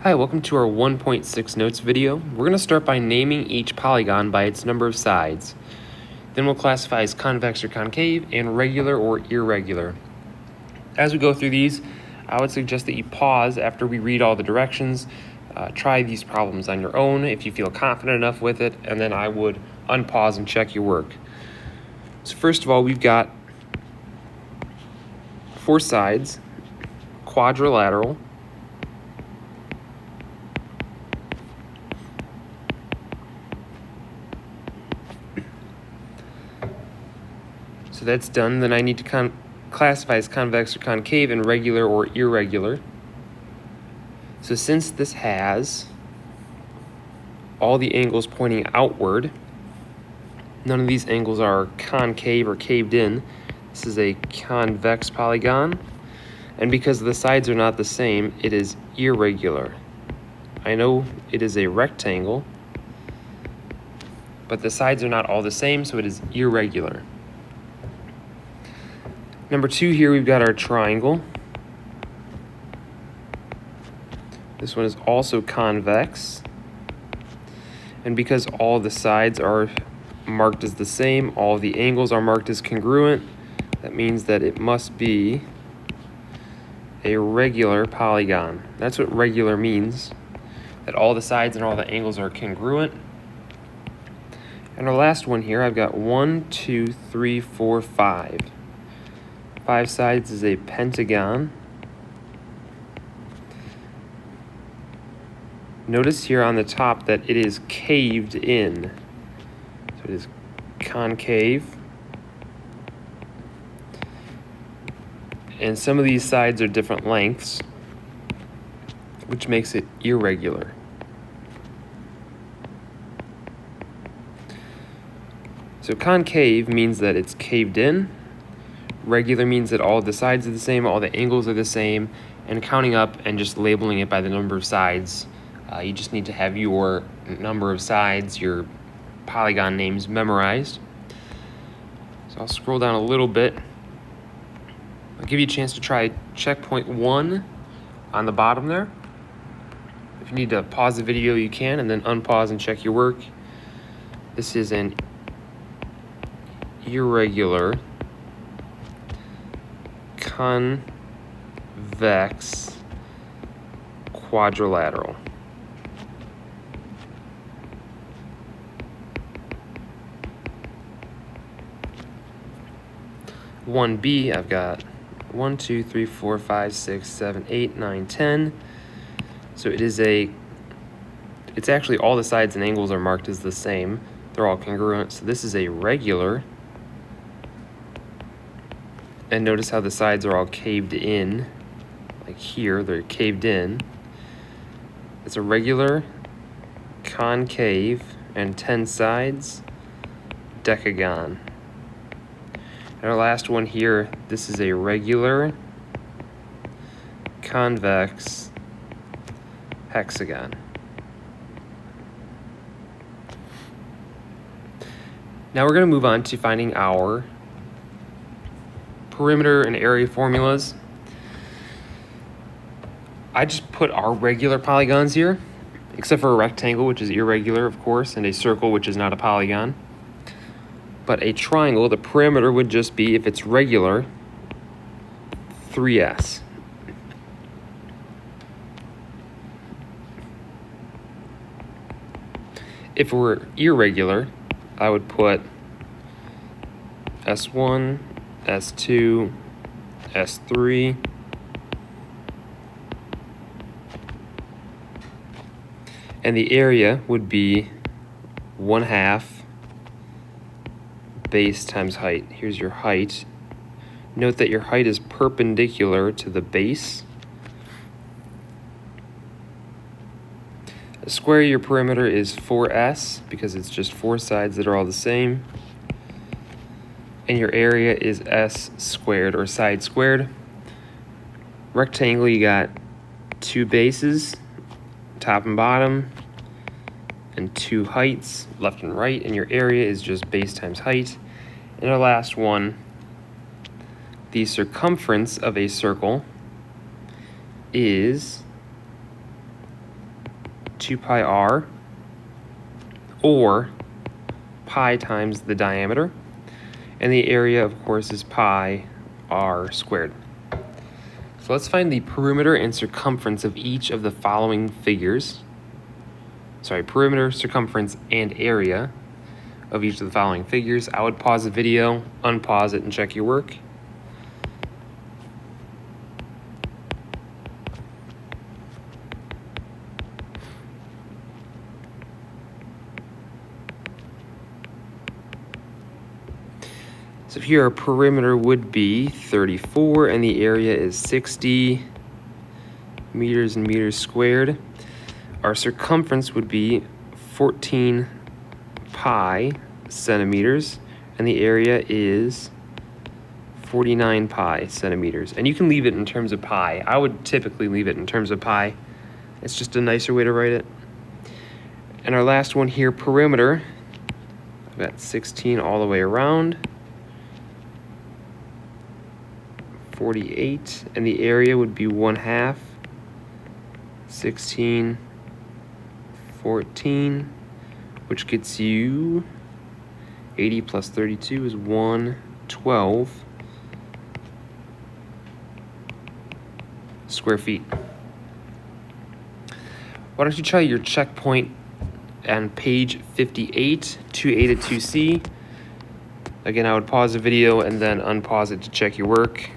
Hi, welcome to our 1.6 notes video. We're going to start by naming each polygon by its number of sides. Then we'll classify as convex or concave and regular or irregular. As we go through these, I would suggest that you pause after we read all the directions. Try these problems on your own if you feel confident enough with it, and then I would unpause and check your work. So first of all, we've got 4 sides, quadrilateral, so that's done. Then I need to classify as convex or concave and regular or irregular. So since this has all the angles pointing outward, none of these angles are concave or caved in. This is a convex polygon, and because the sides are not the same, it is irregular. I know it is a rectangle, but the sides are not all the same, so it is irregular. Number 2 here, we've got our triangle. This one is also convex. And because all the sides are marked as the same, all the angles are marked as congruent, that means that it must be a regular polygon. That's what regular means, that all the sides and all the angles are congruent. And our last one here, I've got 1, 2, 3, 4, 5. 5 sides is a pentagon. Notice here on the top that it is caved in. So it is concave. And some of these sides are different lengths, which makes it irregular. So concave means that it's caved in. Regular means that all the sides are the same, all the angles are the same, and counting up and just labeling it by the number of sides. You just need to have your number of sides, your polygon names memorized. So I'll scroll down a little bit. I'll give you a chance to try checkpoint 1 on the bottom there. If you need to pause the video, you can, and then unpause and check your work. This is an irregular convex quadrilateral. One B, I've got 1, 2, 3, 4, 5, 6, 7, 8, 9, 10. So it's actually all the sides and angles are marked as the same. They're all congruent. So this is a regular. And notice how the sides are all caved in. Like here, they're caved in. It's a regular, concave, and 10 sides, decagon. And our last one here, this is a regular, convex, hexagon. Now we're going to move on to finding our perimeter and area formulas. I just put our regular polygons here, except for a rectangle, which is irregular, of course, and a circle, which is not a polygon. But a triangle, the perimeter would just be, if it's regular, 3s. If it were irregular, I would put S1, S2, S3, and the area would be 1/2 base times height. Here's your height. Note that your height is perpendicular to the base. The square of your perimeter is 4s because it's just 4 sides that are all the same. And your area is s squared, or side squared. Rectangle, you got 2 bases, top and bottom, and 2 heights, left and right, and your area is just base times height. And our last one, the circumference of a circle is 2 pi r, or pi times the diameter. And the area, of course, is pi r squared. So let's find the perimeter and circumference of each of the following figures. Sorry, perimeter, circumference, and area of each of the following figures. I would pause the video, unpause it, and check your work. So here our perimeter would be 34 and the area is 60 meters and meters squared. Our circumference would be 14 pi centimeters and the area is 49 pi centimeters. And you can leave it in terms of pi. I would typically leave it in terms of pi. It's just a nicer way to write it. And our last one here, perimeter, I've got 16 all the way around. 48, and the area would be 1/2, 16, 14, which gets you 80 plus 32 is 112 square feet. Why don't you try your checkpoint on page 58, 2A to 2C. Again, I would pause the video and then unpause it to check your work.